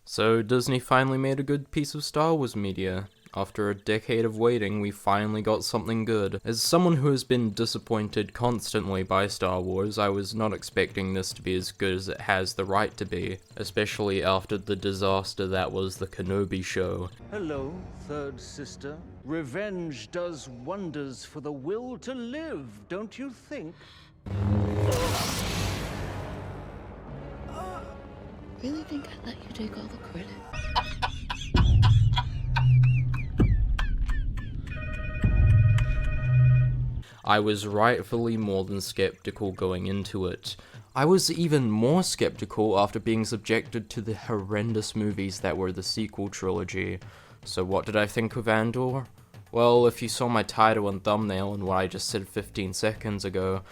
So Disney finally made a good piece of Star Wars media. After a decade of waiting, we finally got something good. As someone who has been disappointed constantly by Star Wars, I was not expecting this to be as good as it has the right to be, especially after the disaster that was the Kenobi show. Hello, third sister. Revenge does wonders for the will to live, don't you think? Really think I'd let you take all the credit? I was rightfully more than skeptical going into it. I was even more skeptical after being subjected to the horrendous movies that were the sequel trilogy. So what did I think of Andor? Well, if you saw my title and thumbnail and what I just said 15 seconds ago,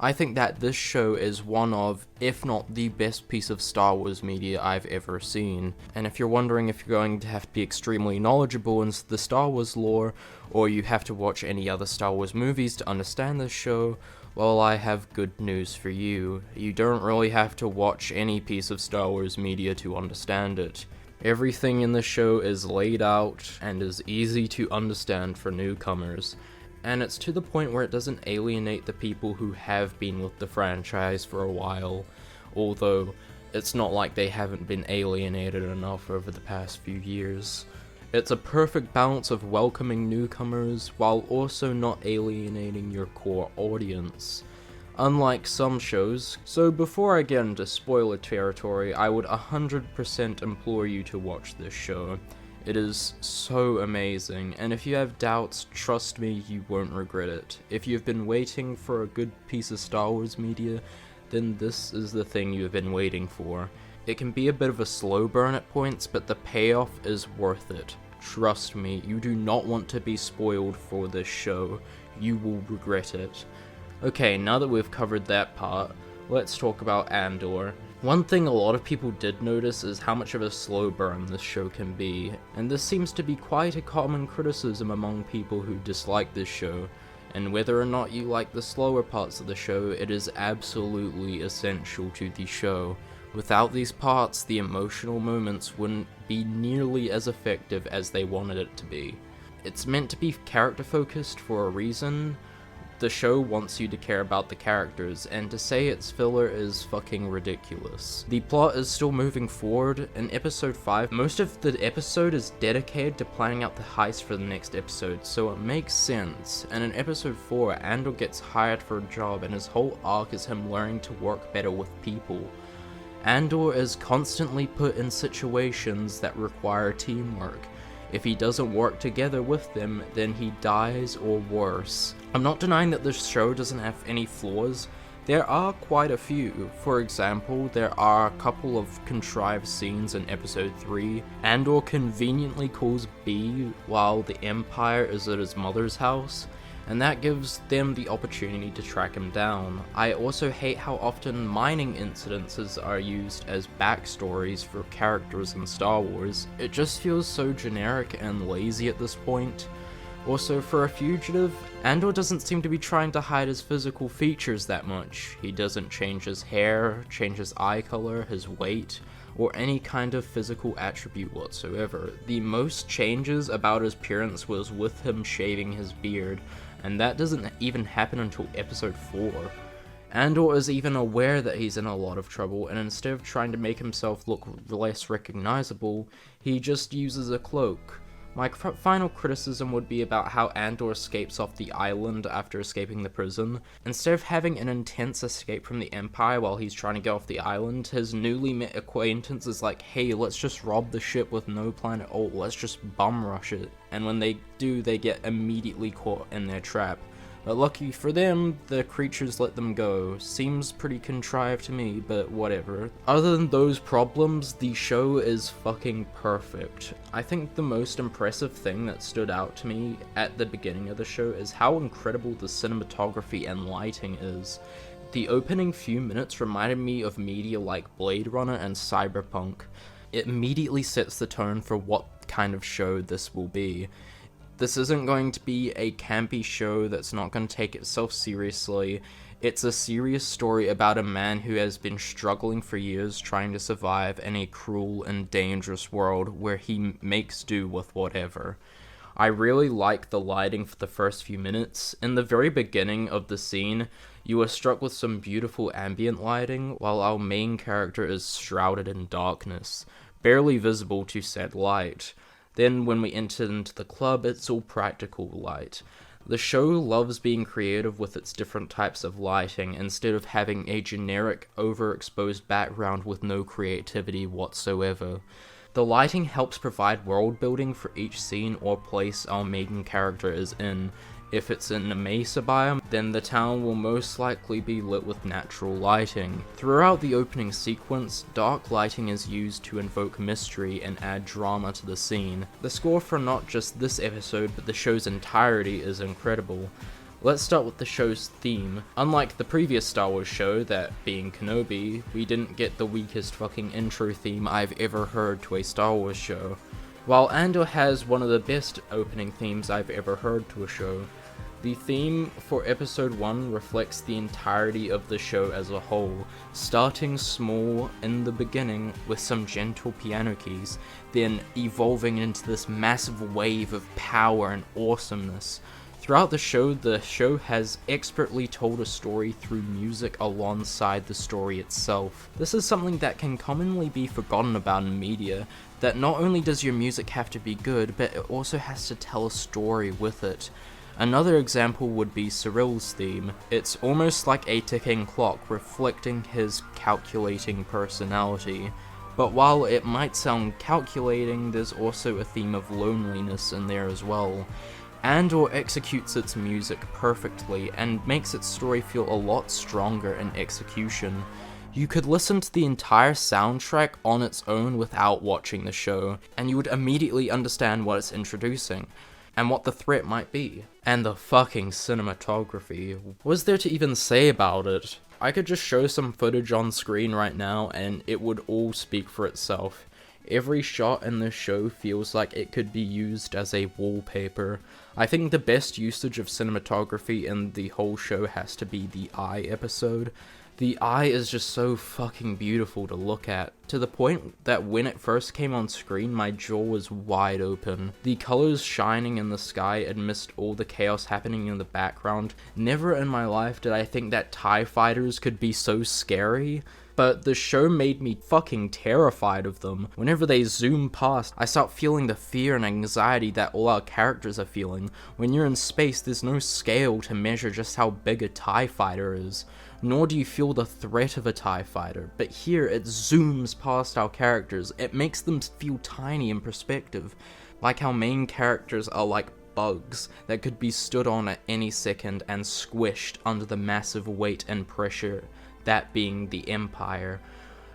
I think that this show is one of, if not the best piece of Star Wars media I've ever seen. And if you're wondering if you're going to have to be extremely knowledgeable in the Star Wars lore, or you have to watch any other Star Wars movies to understand this show, well, I have good news for you. You don't really have to watch any piece of Star Wars media to understand it. Everything in the show is laid out and is easy to understand for newcomers. And it's to the point where it doesn't alienate the people who have been with the franchise for a while, although it's not like they haven't been alienated enough over the past few years. It's a perfect balance of welcoming newcomers while also not alienating your core audience, unlike some shows. So before I get into spoiler territory, I would 100% implore you to watch this show. It is so amazing, and if you have doubts, trust me, you won't regret it. If you've been waiting for a good piece of Star Wars media, then this is the thing you have been waiting for. It can be a bit of a slow burn at points, but the payoff is worth it. Trust me, you do not want to be spoiled for this show. You will regret it. Okay, now that we've covered that part, let's talk about Andor. One thing a lot of people did notice is how much of a slow burn this show can be, and this seems to be quite a common criticism among people who dislike this show. And whether or not you like the slower parts of the show, it is absolutely essential to the show. Without these parts, the emotional moments wouldn't be nearly as effective as they wanted it to be. It's meant to be character focused for a reason. The show wants you to care about the characters, and to say it's filler is fucking ridiculous. The plot is still moving forward. In episode 5, most of the episode is dedicated to planning out the heist for the next episode, so it makes sense. And in episode 4, Andor gets hired for a job, and his whole arc is him learning to work better with people. Andor is constantly put in situations that require teamwork. If he doesn't work together with them, then he dies or worse. I'm not denying that this show doesn't have any flaws. There are quite a few. For example, there are a couple of contrived scenes in episode 3. Andor conveniently calls B while the Empire is at his mother's house, and that gives them the opportunity to track him down. I also hate how often mining incidences are used as backstories for characters in Star Wars. It just feels so generic and lazy at this point. Also, for a fugitive, Andor doesn't seem to be trying to hide his physical features that much. He doesn't change his hair, change his eye color, his weight, or any kind of physical attribute whatsoever. The most changes about his appearance was with him shaving his beard, and that doesn't even happen until episode 4. Andor is even aware that he's in a lot of trouble, and instead of trying to make himself look less recognizable, he just uses a cloak. My final criticism would be about how Andor escapes off the island after escaping the prison. Instead of having an intense escape from the Empire while he's trying to get off the island, his newly met acquaintance is like, hey, let's just rob the ship with no plan at all, let's just bum rush it. And when they do, they get immediately caught in their trap. But lucky for them, the creatures let them go. Seems pretty contrived to me, but whatever. Other than those problems, the show is fucking perfect. I think the most impressive thing that stood out to me at the beginning of the show is how incredible the cinematography and lighting is. The opening few minutes reminded me of media like Blade Runner and Cyberpunk. It immediately sets the tone for what kind of show this will be. This isn't going to be a campy show that's not going to take itself seriously. It's a serious story about a man who has been struggling for years trying to survive in a cruel and dangerous world where he makes do with whatever. I really like the lighting for the first few minutes. In the very beginning of the scene, you are struck with some beautiful ambient lighting while our main character is shrouded in darkness, barely visible to said light. Then when we enter into the club, it's all practical light. The show loves being creative with its different types of lighting instead of having a generic, overexposed background with no creativity whatsoever. The lighting helps provide world building for each scene or place our main character is in. If it's in a mesa biome, then the town will most likely be lit with natural lighting. Throughout the opening sequence, dark lighting is used to invoke mystery and add drama to the scene. The score for not just this episode, but the show's entirety is incredible. Let's start with the show's theme. Unlike the previous Star Wars show, that being Kenobi, we didn't get the weakest fucking intro theme I've ever heard to a Star Wars show. While Andor has one of the best opening themes I've ever heard to a show, the theme for episode 1 reflects the entirety of the show as a whole, starting small in the beginning with some gentle piano keys, then evolving into this massive wave of power and awesomeness. Throughout the show has expertly told a story through music alongside the story itself. This is something that can commonly be forgotten about in media, that not only does your music have to be good, but it also has to tell a story with it. Another example would be Syril's theme. It's almost like a ticking clock reflecting his calculating personality. But while it might sound calculating, there's also a theme of loneliness in there as well. Andor executes its music perfectly and makes its story feel a lot stronger in execution. You could listen to the entire soundtrack on its own without watching the show, and you would immediately understand what it's introducing, and what the threat might be. And the fucking cinematography. What's there to even say about it? I could just show some footage on screen right now and it would all speak for itself. Every shot in this show feels like it could be used as a wallpaper. I think the best usage of cinematography in the whole show has to be the Eye episode. The Eye is just so fucking beautiful to look at, to the point that when it first came on screen, my jaw was wide open. The colors shining in the sky amidst all the chaos happening in the background. Never in my life did I think that TIE fighters could be so scary. But the show made me fucking terrified of them. Whenever they zoom past, I start feeling the fear and anxiety that all our characters are feeling. When you're in space, there's no scale to measure just how big a TIE fighter is. Nor do you feel the threat of a TIE fighter, but here it zooms past our characters. It makes them feel tiny in perspective, like our main characters are like bugs that could be stood on at any second and squished under the massive weight and pressure, that being the Empire.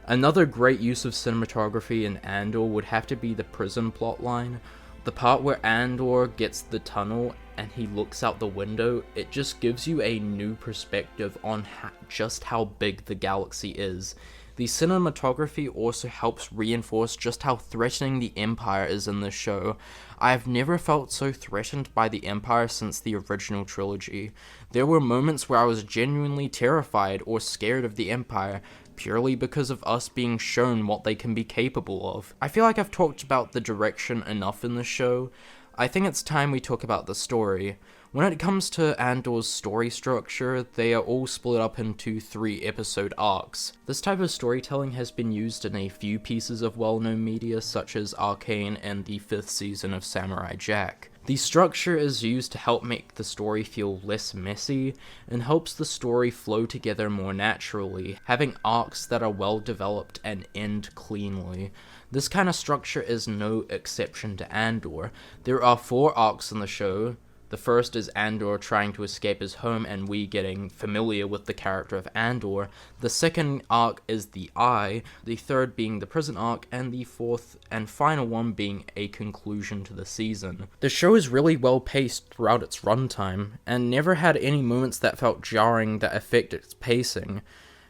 Another great use of cinematography in Andor would have to be the prison plotline. The part where Andor gets the tunnel and he looks out the window, it just gives you a new perspective on just how big the galaxy is. The cinematography also helps reinforce just how threatening the Empire is in this show. I've never felt so threatened by the Empire since the original trilogy. There were moments where I was genuinely terrified or scared of the Empire, purely because of us being shown what they can be capable of. I feel like I've talked about the direction enough in the show. I think it's time we talk about the story. When it comes to Andor's story structure, they are all split up into 3 episode arcs. This type of storytelling has been used in a few pieces of well-known media such as Arcane and the 5th season of Samurai Jack. The structure is used to help make the story feel less messy, and helps the story flow together more naturally, having arcs that are well developed and end cleanly. This kind of structure is no exception to Andor. There are 4 arcs in the show. The first is Andor trying to escape his home and we getting familiar with the character of Andor. The second arc is the Eye, the third being the prison arc, and the fourth and final one being a conclusion to the season. The show is really well paced throughout its runtime, and never had any moments that felt jarring that affect its pacing.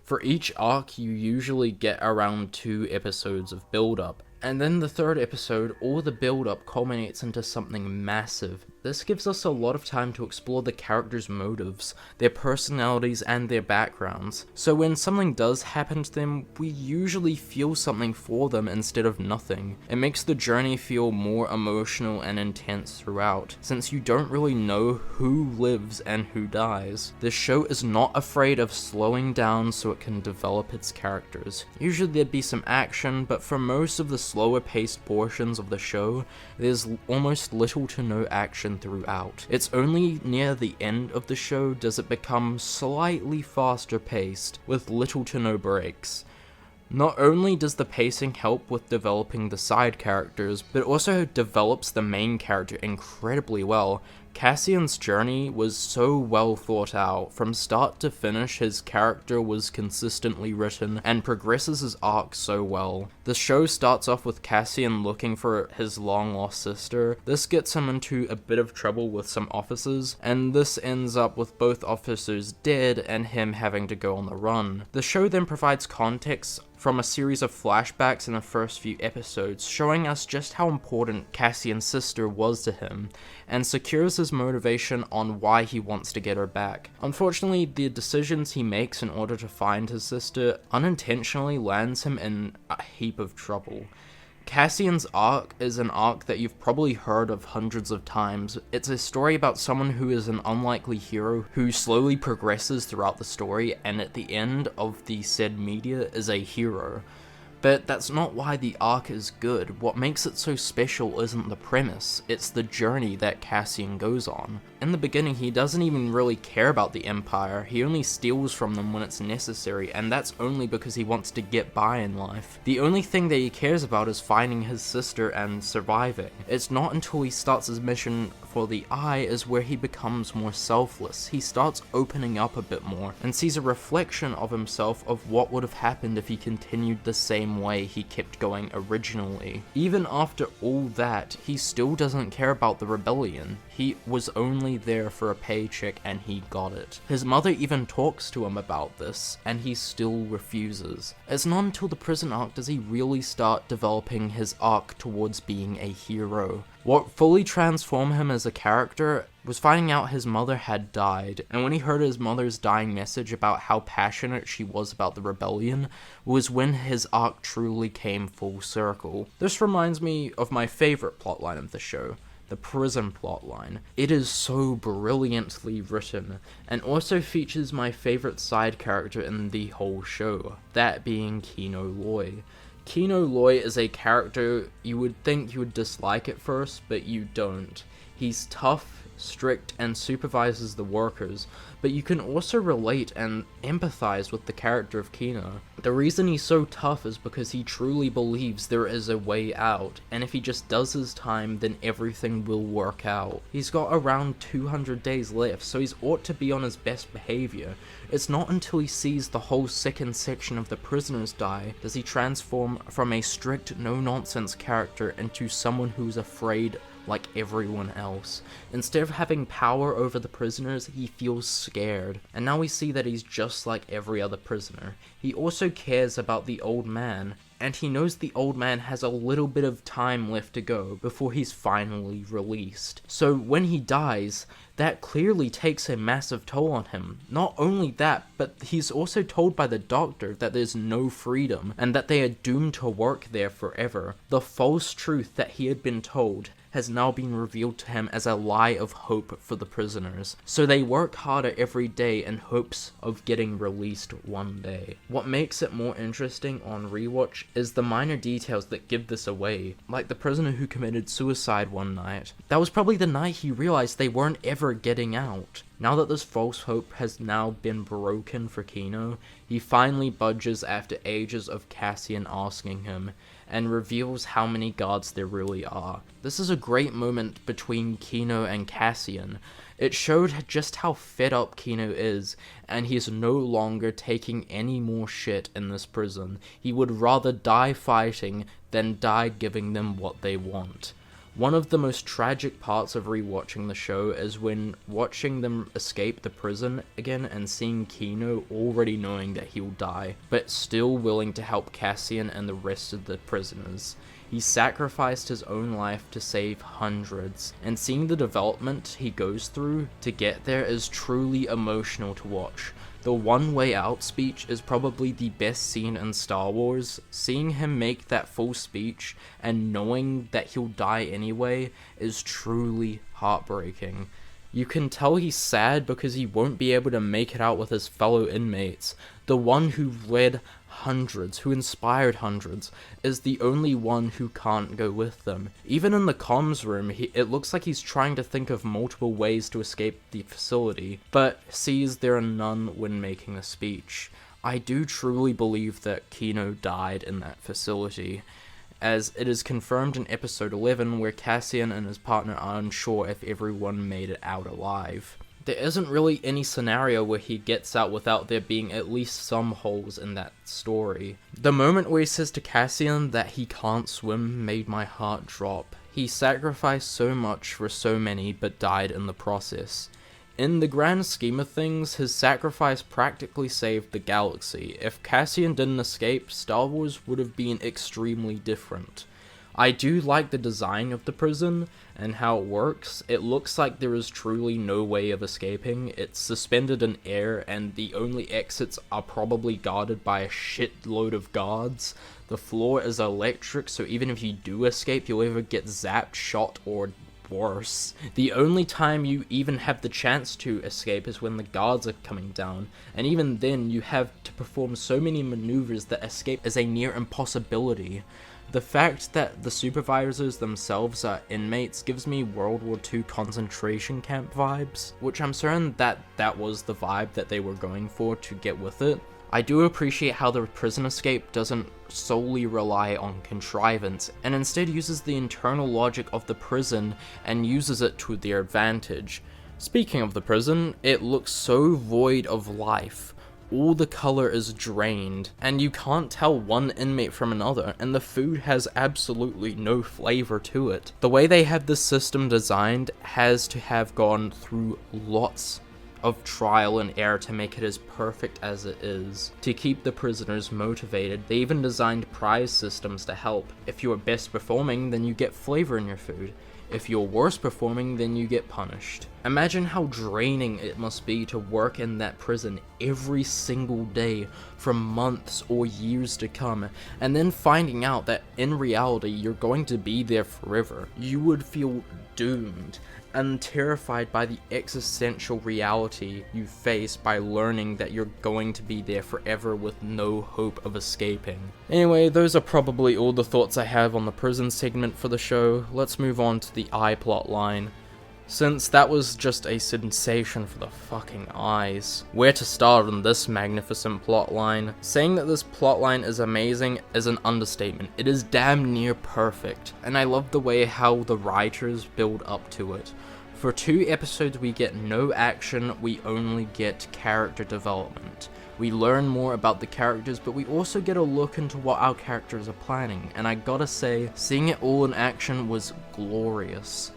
For each arc, you usually get around 2 episodes of build-up. And then the third episode, all the build-up culminates into something massive. this gives us a lot of time to explore the characters' motives, their personalities, and their backgrounds. So when something does happen to them, we usually feel something for them instead of nothing. It makes the journey feel more emotional and intense throughout, since you don't really know who lives and who dies. The show is not afraid of slowing down so it can develop its characters. Usually there'd be some action, but for most of the slower paced portions of the show, there's almost little to no action throughout. It's only near the end of the show does it become slightly faster paced, with little to no breaks. Not only does the pacing help with developing the side characters, but it also develops the main character incredibly well. Cassian's journey was so well thought out. From start to finish, his character was consistently written and progresses his arc so well. The show starts off with Cassian looking for his long-lost sister. This gets him into a bit of trouble with some officers, and this ends up with both officers dead and him having to go on the run. The show then provides context from a series of flashbacks in the first few episodes, showing us just how important Cassian's sister was to him, and secures his motivation on why he wants to get her back. Unfortunately, the decisions he makes in order to find his sister unintentionally lands him in a heap of trouble. Cassian's arc is an arc that you've probably heard of hundreds of times. It's a story about someone who is an unlikely hero who slowly progresses throughout the story, and at the end of the said media is a hero. But that's not why the arc is good. What makes it so special isn't the premise, it's the journey that Cassian goes on. In the beginning, he doesn't even really care about the Empire, he only steals from them when it's necessary, and that's only because he wants to get by in life. The only thing that he cares about is finding his sister and surviving. It's not until he starts his mission for the Eye is where he becomes more selfless. He starts opening up a bit more, and sees a reflection of himself of what would have happened if he continued the same way he kept going originally. Even after all that, he still doesn't care about the rebellion. He was only there for a paycheck and he got it. His mother even talks to him about this, and he still refuses. It's not until the prison arc does he really start developing his arc towards being a hero. What fully transformed him as a character was finding out his mother had died, and when he heard his mother's dying message about how passionate she was about the rebellion, was when his arc truly came full circle. This reminds me of my favorite plotline of the show, the prison plotline. It is so brilliantly written, and also features my favorite side character in the whole show, that being Kino Loy. Kino Loy is a character you would think you would dislike at first, but you don't. He's tough, strict, and supervises the workers, but you can also relate and empathize with the character of Kino. The reason he's so tough is because he truly believes there is a way out, and if he just does his time, then everything will work out. He's got around 200 days left, so he's ought to be on his best behavior. It's not until he sees the whole second section of the prisoners die does he transform from a strict, no-nonsense character into someone who's afraid like everyone else. Instead of having power over the prisoners, he feels scared, and now we see that he's just like every other prisoner. He also cares about the old man, and he knows the old man has a little bit of time left to go before he's finally released. So when he dies, that clearly takes a massive toll on him. Not only that, but he's also told by the doctor that there's no freedom, and that they are doomed to work there forever. The false truth that he had been told has now been revealed to him as a lie of hope for the prisoners. So they work harder every day in hopes of getting released one day. What makes it more interesting on rewatch is the minor details that give this away, like the prisoner who committed suicide one night. That was probably the night he realized they weren't ever getting out. Now that this false hope has now been broken for Kino, he finally budges after ages of Cassian asking him, and reveals how many guards there really are. This is a great moment between Kino and Cassian. It showed just how fed up Kino is, and he is no longer taking any more shit in this prison. He would rather die fighting than die giving them what they want. One of the most tragic parts of rewatching the show is when watching them escape the prison again and seeing Kino already knowing that he'll die, but still willing to help Cassian and the rest of the prisoners. He sacrificed his own life to save hundreds, and seeing the development he goes through to get there is truly emotional to watch. The One Way Out speech is probably the best scene in Star Wars. Seeing him make that full speech and knowing that he'll die anyway is truly heartbreaking. You can tell he's sad because he won't be able to make it out with his fellow inmates. The one who led hundreds, who inspired hundreds, is the only one who can't go with them. Even in the comms room, it looks like he's trying to think of multiple ways to escape the facility, but sees there are none when making the speech. I do truly believe that Kino died in that facility, as it is confirmed in episode 11 where Cassian and his partner are unsure if everyone made it out alive. There isn't really any scenario where he gets out without there being at least some holes in that story. The moment where he says to Cassian that he can't swim made my heart drop. He sacrificed so much for so many but died in the process. In the grand scheme of things, his sacrifice practically saved the galaxy. If Cassian didn't escape, Star Wars would have been extremely different. I do like the design of the prison and how it works. It looks like there is truly no way of escaping. It's suspended in air and the only exits are probably guarded by a shitload of guards. The floor is electric, so even if you do escape, you'll either get zapped, shot, or worse. The only time you even have the chance to escape is when the guards are coming down, and even then you have to perform so many maneuvers that escape is a near impossibility. The fact that the supervisors themselves are inmates gives me World War II concentration camp vibes, which I'm certain that was the vibe that they were going for to get with it. I do appreciate how the prison escape doesn't solely rely on contrivance, and instead uses the internal logic of the prison and uses it to their advantage. Speaking of the prison, it looks so void of life. All the color is drained, and you can't tell one inmate from another, and the food has absolutely no flavor to it. The way they have this system designed has to have gone through lots of trial and error to make it as perfect as it is. To keep the prisoners motivated, they even designed prize systems to help. If you are best performing, then you get flavor in your food. If you're worst performing, then you get punished. Imagine how draining it must be to work in that prison every single day for months or years to come, and then finding out that in reality you're going to be there forever. You would feel doomed and terrified by the existential reality you face by learning that you're going to be there forever with no hope of escaping. Anyway, those are probably all the thoughts I have on the prison segment for the show. Let's move on to the eye plot line, since that was just a sensation for the fucking eyes. Where to start on this magnificent plotline? Saying that this plotline is amazing is an understatement. It is damn near perfect, and I love the way how the writers build up to it. For 2 episodes we get no action, we only get character development. We learn more about the characters, but we also get a look into what our characters are planning, and I gotta say, seeing it all in action was glorious.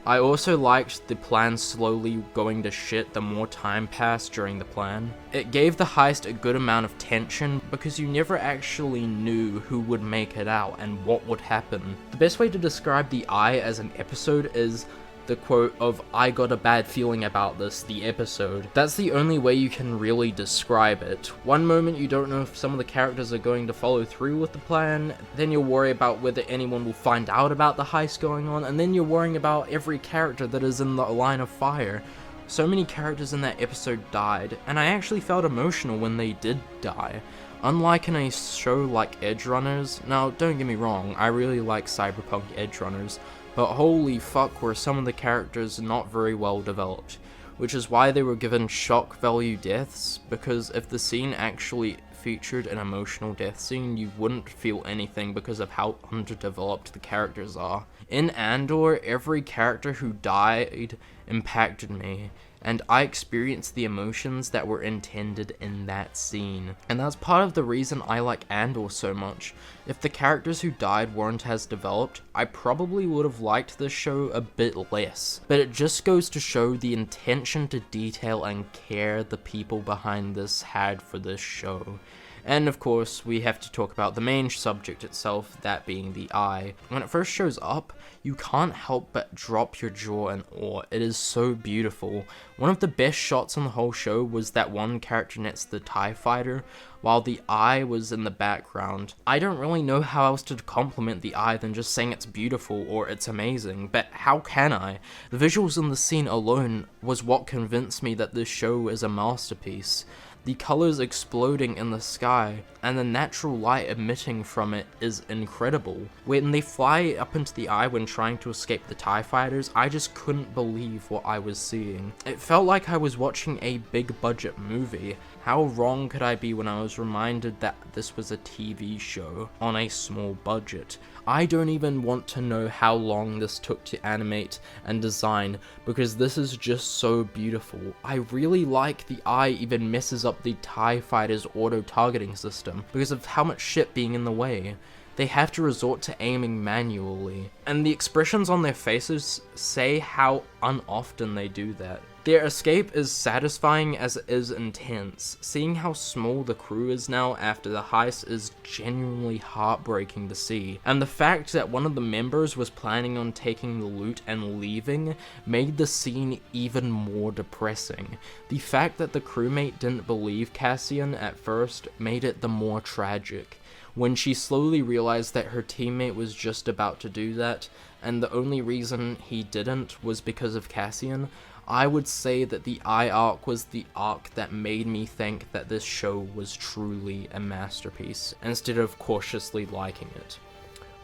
I also liked the plan slowly going to shit the more time passed during the plan. It gave the heist a good amount of tension because you never actually knew who would make it out and what would happen. The best way to describe the Eye as an episode is the quote of "I got a bad feeling about this, the episode." That's the only way you can really describe it. One moment you don't know if some of the characters are going to follow through with the plan, then you'll worry about whether anyone will find out about the heist going on, and then you're worrying about every character that is in the line of fire. So many characters in that episode died, and I actually felt emotional when they did die. Unlike in a show like Edgerunners, now don't get me wrong, I really like cyberpunk Edgerunners, but holy fuck were some of the characters not very well developed, which is why they were given shock value deaths, because if the scene actually featured an emotional death scene, you wouldn't feel anything because of how underdeveloped the characters are. In Andor, every character who died impacted me, and I experienced the emotions that were intended in that scene. And that's part of the reason I like Andor so much. If the characters who died weren't as developed, I probably would have liked this show a bit less. But it just goes to show the intention to detail and care the people behind this had for this show. And of course, we have to talk about the main subject itself, that being the eye. When it first shows up, you can't help but drop your jaw in awe. It is so beautiful. One of the best shots on the whole show was that one character next to the TIE fighter, while the eye was in the background. I don't really know how else to compliment the eye than just saying it's beautiful or it's amazing, but how can I? The visuals in the scene alone was what convinced me that this show is a masterpiece. The colors exploding in the sky, and the natural light emitting from it is incredible. When they fly up into the eye when trying to escape the TIE fighters, I just couldn't believe what I was seeing. It felt like I was watching a big budget movie. How wrong could I be when I was reminded that this was a TV show on a small budget? I don't even want to know how long this took to animate and design, because this is just so beautiful. I really like the eye even messes up the TIE fighters' auto-targeting system because of how much shit being in the way. They have to resort to aiming manually, and the expressions on their faces say how unoften they do that. Their escape is satisfying as it is intense. Seeing how small the crew is now after the heist is genuinely heartbreaking to see, and the fact that one of the members was planning on taking the loot and leaving made the scene even more depressing. The fact that the crewmate didn't believe Cassian at first made it the more tragic. When she slowly realized that her teammate was just about to do that, and the only reason he didn't was because of Cassian, I would say that the eye arc was the arc that made me think that this show was truly a masterpiece, instead of cautiously liking it.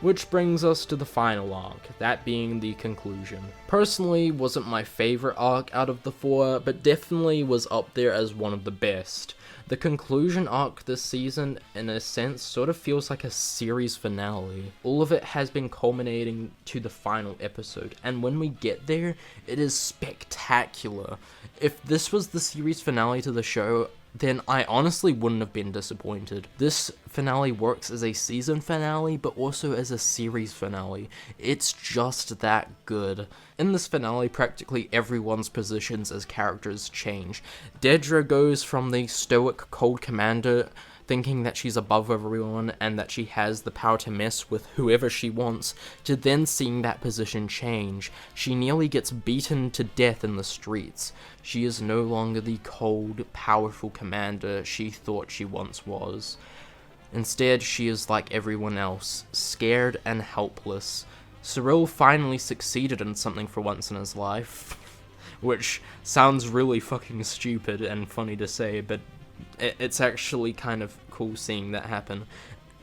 Which brings us to the final arc, that being the conclusion. Personally, wasn't my favorite arc out of the four, but definitely was up there as one of the best. The conclusion arc this season, in a sense, sort of feels like a series finale. All of it has been culminating to the final episode, and when we get there, it is spectacular. If this was the series finale to the show, then I honestly wouldn't have been disappointed. This finale works as a season finale, but also as a series finale. It's just that good. In this finale, practically everyone's positions as characters change. Dedra goes from the stoic, cold commander thinking that she's above everyone and that she has the power to mess with whoever she wants, to then seeing that position change. She nearly gets beaten to death in the streets. She is no longer the cold, powerful commander she thought she once was. Instead, she is like everyone else, scared and helpless. Syril finally succeeded in something for once in his life, which sounds really fucking stupid and funny to say, but it's actually kind of cool seeing that happen,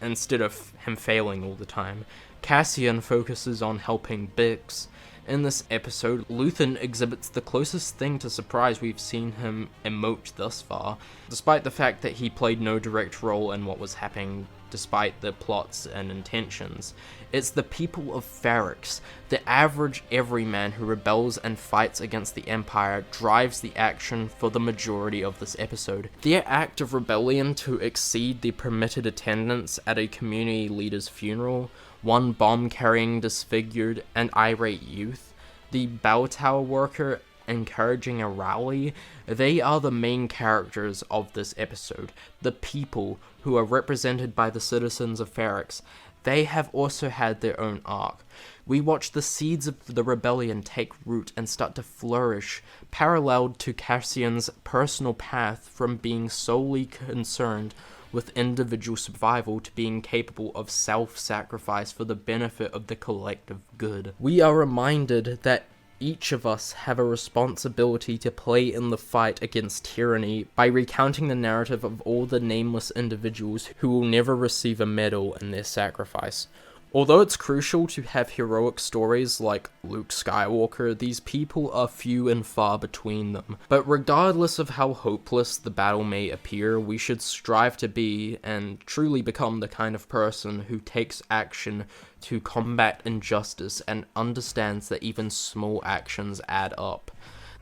instead of him failing all the time. Cassian focuses on helping Bix. In this episode, Luthen exhibits the closest thing to surprise we've seen him emote thus far, despite the fact that he played no direct role in what was happening despite the plots and intentions. It's the people of Ferrix, the average everyman who rebels and fights against the Empire, drives the action for the majority of this episode. Their act of rebellion to exceed the permitted attendance at a community leader's funeral, one bomb-carrying disfigured and irate youth, the bell tower worker encouraging a rally, they are the main characters of this episode. The people who are represented by the citizens of Ferrix, they have also had their own arc. We watch the seeds of the rebellion take root and start to flourish, paralleled to Cassian's personal path from being solely concerned with individual survival to being capable of self-sacrifice for the benefit of the collective good. We are reminded that each of us have a responsibility to play in the fight against tyranny by recounting the narrative of all the nameless individuals who will never receive a medal in their sacrifice. Although it's crucial to have heroic stories like Luke Skywalker, these people are few and far between them. But regardless of how hopeless the battle may appear, we should strive to be, and truly become, the kind of person who takes action to combat injustice and understands that even small actions add up.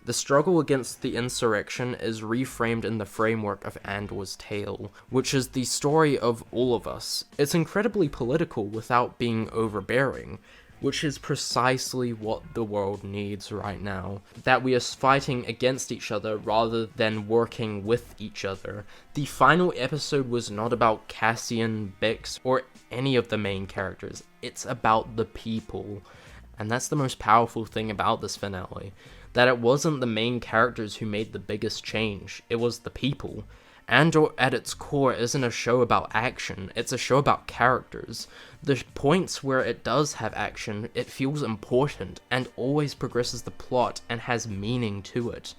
The struggle against the insurrection is reframed in the framework of Andor's tale, which is the story of all of us. It's incredibly political without being overbearing. which is precisely what the world needs right now. That we are fighting against each other rather than working with each other. The final episode was not about Cassian, Bix, or any of the main characters. It's about the people. And that's the most powerful thing about this finale. That it wasn't the main characters who made the biggest change, it was the people. Andor at its core isn't a show about action, it's a show about characters. The points where it does have action, it feels important, and always progresses the plot and has meaning to it.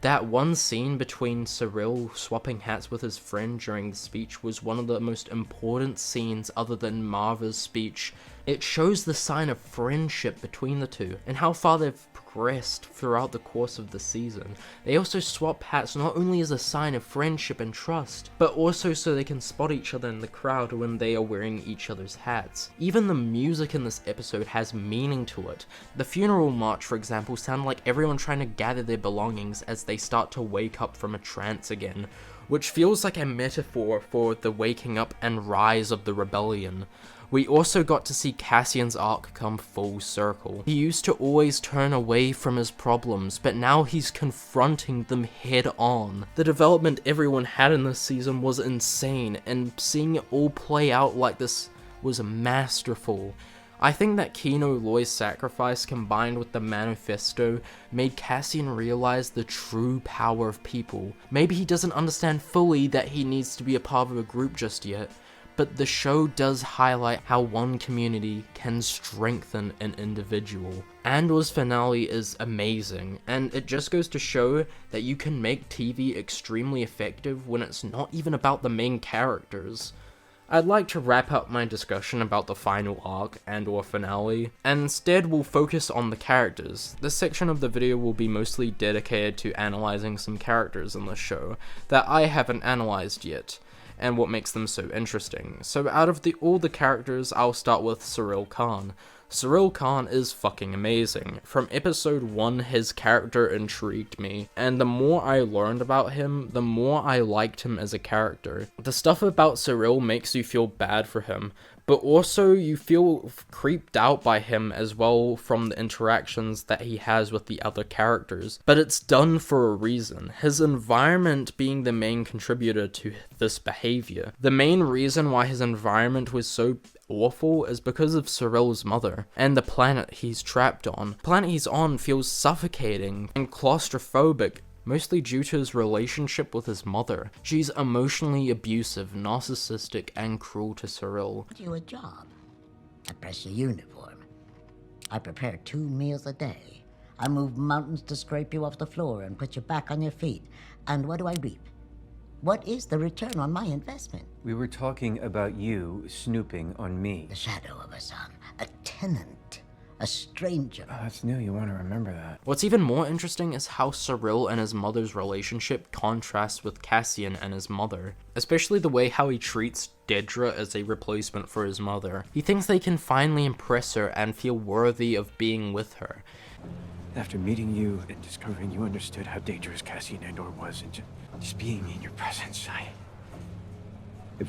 That one scene between Syril swapping hats with his friend during the speech was one of the most important scenes other than Maarva's speech. It shows the sign of friendship between the two, and how far they've progressed throughout the course of the season. They also swap hats not only as a sign of friendship and trust, but also so they can spot each other in the crowd when they are wearing each other's hats. Even the music in this episode has meaning to it. The funeral march, for example, sounded like everyone trying to gather their belongings as they start to wake up from a trance again, which feels like a metaphor for the waking up and rise of the rebellion. We also got to see Cassian's arc come full circle. He used to always turn away from his problems, but now he's confronting them head on. The development everyone had in this season was insane, and seeing it all play out like this was masterful. I think that Kino Loy's sacrifice combined with the manifesto made Cassian realize the true power of people. Maybe he doesn't understand fully that he needs to be a part of a group just yet, but the show does highlight how one community can strengthen an individual. Andor's finale is amazing, and it just goes to show that you can make TV extremely effective when it's not even about the main characters. I'd like to wrap up my discussion about the final arc and/or finale, and instead we'll focus on the characters. This section of the video will be mostly dedicated to analyzing some characters in the show that I haven't analyzed yet, and what makes them so interesting. So out of all the characters, I'll start with Syril Karn. Syril Karn is fucking amazing. From episode 1, his character intrigued me, and the more I learned about him, the more I liked him as a character. The stuff about Syril makes you feel bad for him, but also you feel creeped out by him as well from the interactions that he has with the other characters. But it's done for a reason, his environment being the main contributor to this behavior. The main reason why his environment was so awful is because of Syril's mother, and the planet he's trapped on. The planet he's on feels suffocating and claustrophobic, mostly due to his relationship with his mother. She's emotionally abusive, narcissistic, and cruel to Syril. You a job. I press your uniform. I prepare 2 meals a day. I move mountains to scrape you off the floor and put you back on your feet. And what do I reap? What is the return on my investment? We were talking about you snooping on me. The shadow of a son, a tenant, a stranger. Oh, that's new, you want to remember that. What's even more interesting is how Syril and his mother's relationship contrasts with Cassian and his mother, especially the way how he treats Dedra as a replacement for his mother. He thinks they can finally impress her and feel worthy of being with her. After meeting you and discovering you understood how dangerous Cassian Andor was, and just being in your presence, I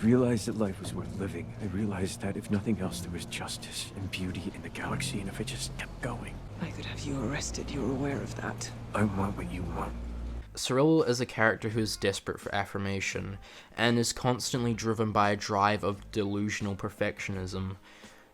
realized that life was worth living. I realized that if nothing else, there was justice and beauty in the galaxy, and if it just kept going. I could have you arrested. You're aware of that. I want what you want. Syril is a character who is desperate for affirmation, and is constantly driven by a drive of delusional perfectionism.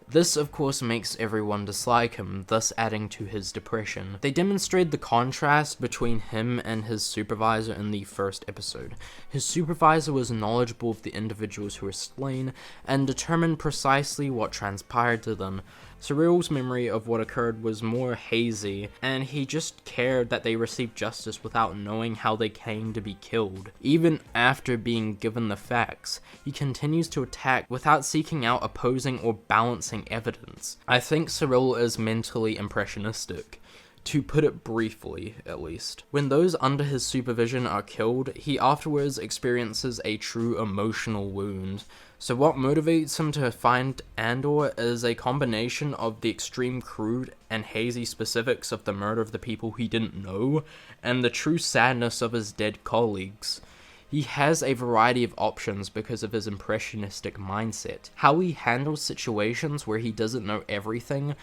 This, of course, makes everyone dislike him, thus adding to his depression. They demonstrate the contrast between him and his supervisor in the first episode. His supervisor was knowledgeable of the individuals who were slain, and determined precisely what transpired to them. Syril's memory of what occurred was more hazy, and he just cared that they received justice without knowing how they came to be killed. Even after being given the facts, he continues to attack without seeking out opposing or balancing evidence. I think Syril is mentally impressionistic, to put it briefly, at least. When those under his supervision are killed, he afterwards experiences a true emotional wound. So what motivates him to find Andor is a combination of the extreme crude and hazy specifics of the murder of the people he didn't know, and the true sadness of his dead colleagues. He has a variety of options because of his impressionistic mindset. How he handles situations where he doesn't know everything,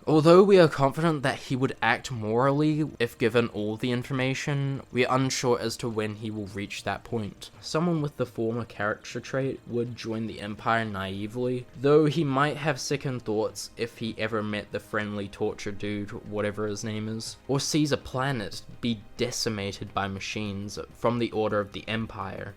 Although we are confident that he would act morally if given all the information, we are unsure as to when he will reach that point. Someone with the former character trait would join the Empire naively, though he might have second thoughts if he ever met the friendly torture dude, whatever his name is, or sees a planet be decimated by machines from the order of the Empire.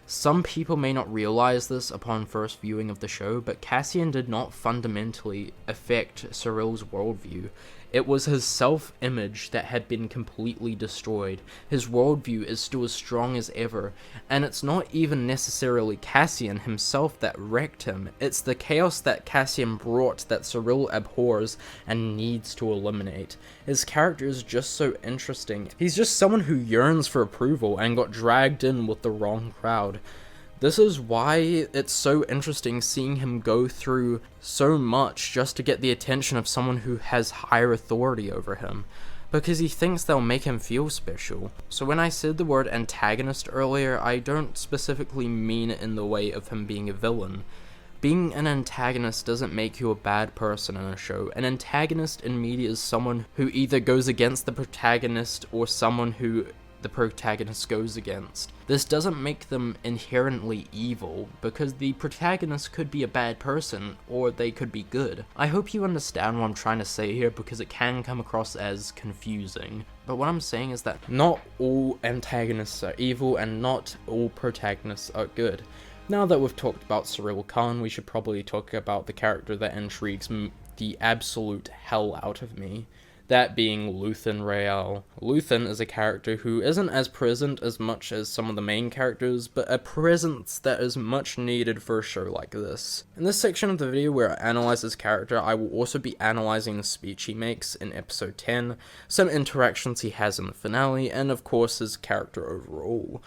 Some people may not realize this upon first viewing of the show, but Cassian did not fundamentally affect Syril's worldview. It was his self-image that had been completely destroyed. His worldview is still as strong as ever, and it's not even necessarily Cassian himself that wrecked him. It's the chaos that Cassian brought that Syril abhors and needs to eliminate. His character is just so interesting. He's just someone who yearns for approval and got dragged in with the wrong crowd. This is why it's so interesting seeing him go through so much just to get the attention of someone who has higher authority over him, because he thinks they'll make him feel special. So when I said the word antagonist earlier, I don't specifically mean it in the way of him being a villain. Being an antagonist doesn't make you a bad person in a show. An antagonist in media is someone who either goes against the protagonist or someone who the protagonist goes against. This doesn't make them inherently evil, because the protagonist could be a bad person, or they could be good. I hope you understand what I'm trying to say here, because it can come across as confusing. But what I'm saying is that not all antagonists are evil, and not all protagonists are good. Now that we've talked about Syril Khan, we should probably talk about the character that intrigues the absolute hell out of me. That being Luthen Rael. Luthen is a character who isn't as present as much as some of the main characters, but a presence that is much needed for a show like this. In this section of the video where I analyze his character, I will also be analyzing the speech he makes in episode 10, some interactions he has in the finale, and of course his character overall.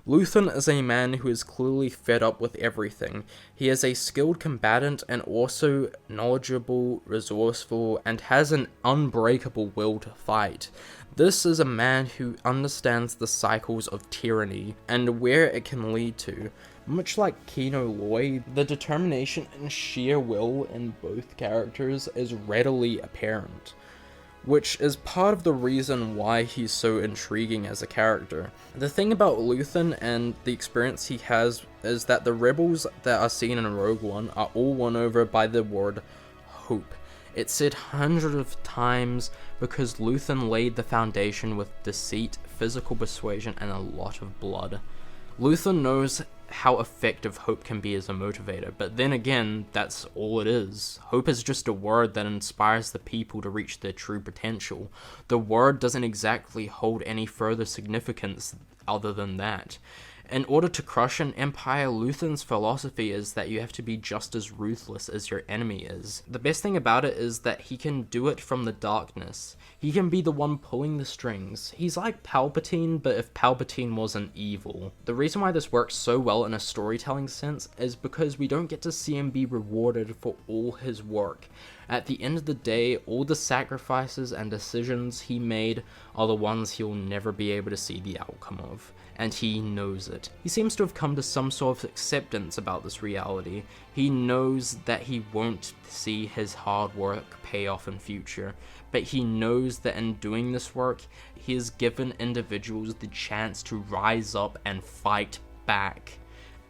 Luthen is a man who is clearly fed up with everything. He is a skilled combatant and also knowledgeable, resourceful, and has an unbreakable will to fight. This is a man who understands the cycles of tyranny and where it can lead to. Much like Kino, the determination and sheer will in both characters is readily apparent, which is part of the reason why he's so intriguing as a character. The thing about Luthen and the experience he has is that the rebels that are seen in Rogue One are all won over by the word hope. It's said hundreds of times because Luthen laid the foundation with deceit, physical persuasion, and a lot of blood. Luthen knows how effective hope can be as a motivator, but then again, that's all it is. Hope is just a word that inspires the people to reach their true potential. The word doesn't exactly hold any further significance other than that. In order to crush an empire, Luthen's philosophy is that you have to be just as ruthless as your enemy is. The best thing about it is that he can do it from the darkness. He can be the one pulling the strings. He's like Palpatine, but if Palpatine wasn't evil. The reason why this works so well in a storytelling sense is because we don't get to see him be rewarded for all his work. At the end of the day, all the sacrifices and decisions he made are the ones he'll never be able to see the outcome of, and he knows it. He seems to have come to some sort of acceptance about this reality. He knows that he won't see his hard work pay off in future, but he knows that in doing this work, he has given individuals the chance to rise up and fight back.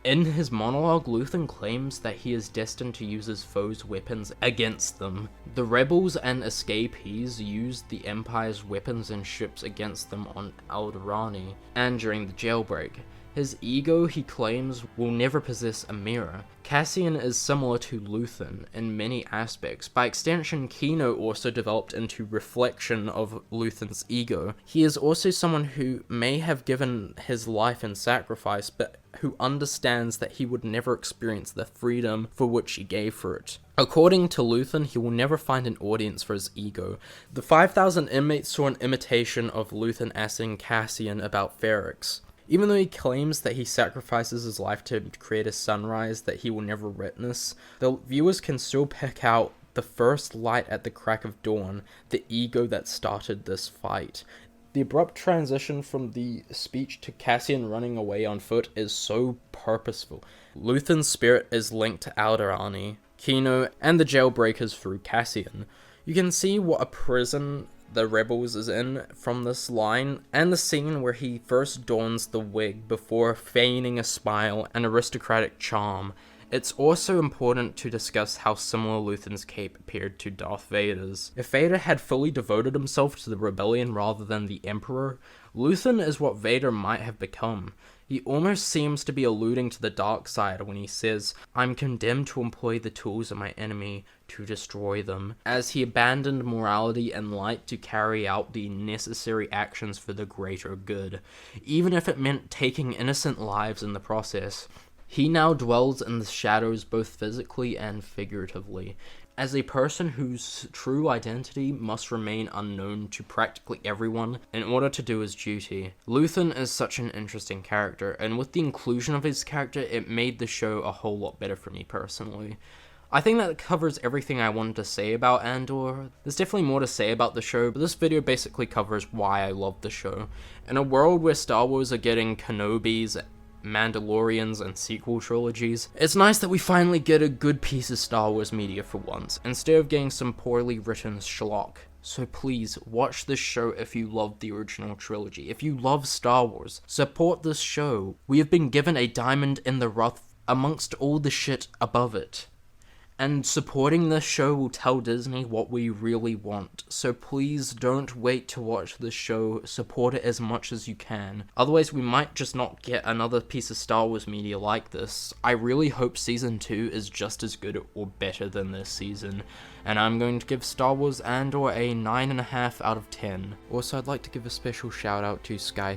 In his monologue, Luthen claims that he is destined to use his foes' weapons against them. The rebels and escapees used the Empire's weapons and ships against them on Alderaan and during the jailbreak. His ego, he claims, will never possess a mirror. Cassian is similar to Luthen in many aspects. By extension, Kino also developed into reflection of Luthen's ego. He is also someone who may have given his life in sacrifice, but who understands that he would never experience the freedom for which he gave for it. According to Luthen, he will never find an audience for his ego. The 5,000 inmates saw an imitation of Luthen asking Cassian about Ferrix. Even though he claims that he sacrifices his life to create a sunrise that he will never witness, the viewers can still pick out the first light at the crack of dawn, the ego that started this fight. The abrupt transition from the speech to Cassian running away on foot is so purposeful. Luthen's spirit is linked to Alderaan, Kino, and the jailbreakers through Cassian. You can see what a prison the Rebels is in from this line, and the scene where he first dons the wig before feigning a smile and aristocratic charm. It's also important to discuss how similar Luthen's cape appeared to Darth Vader's. If Vader had fully devoted himself to the rebellion rather than the Emperor, Luthen is what Vader might have become. He almost seems to be alluding to the dark side when he says, "I'm condemned to employ the tools of my enemy to destroy them," as he abandoned morality and light to carry out the necessary actions for the greater good, even if it meant taking innocent lives in the process. He now dwells in the shadows both physically and figuratively, as a person whose true identity must remain unknown to practically everyone in order to do his duty. Luthen is such an interesting character, and with the inclusion of his character, it made the show a whole lot better for me personally. I think that covers everything I wanted to say about Andor. There's definitely more to say about the show, but this video basically covers why I love the show. In a world where Star Wars are getting Kenobis, Mandalorians, and sequel trilogies, it's nice that we finally get a good piece of Star Wars media for once, instead of getting some poorly written schlock. So please, watch this show if you love the original trilogy. If you love Star Wars, support this show. We have been given a diamond in the rough amongst all the shit above it. And supporting this show will tell Disney what we really want. So please don't wait to watch this show, support it as much as you can. Otherwise we might just not get another piece of Star Wars media like this. I really hope Season 2 is just as good or better than this season. And I'm going to give Star Wars Andor a 9.5 out of 10. Also, I'd like to give a special shout out to Skye,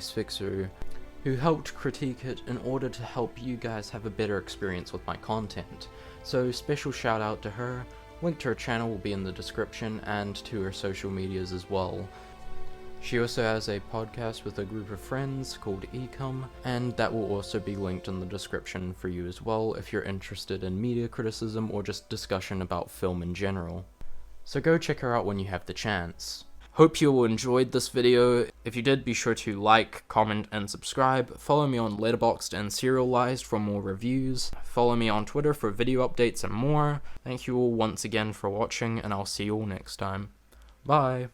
who helped critique it in order to help you guys have a better experience with my content. So special shout out to her. Link to her channel will be in the description, and to her social medias as well. She also has a podcast with a group of friends called ECUM, and that will also be linked in the description for you as well if you're interested in media criticism or just discussion about film in general. So go check her out when you have the chance. Hope you all enjoyed this video. If you did, be sure to like, comment, and subscribe. Follow me on Letterboxd and Serialized for more reviews. Follow me on Twitter for video updates and more. Thank you all once again for watching, and I'll see you all next time. Bye!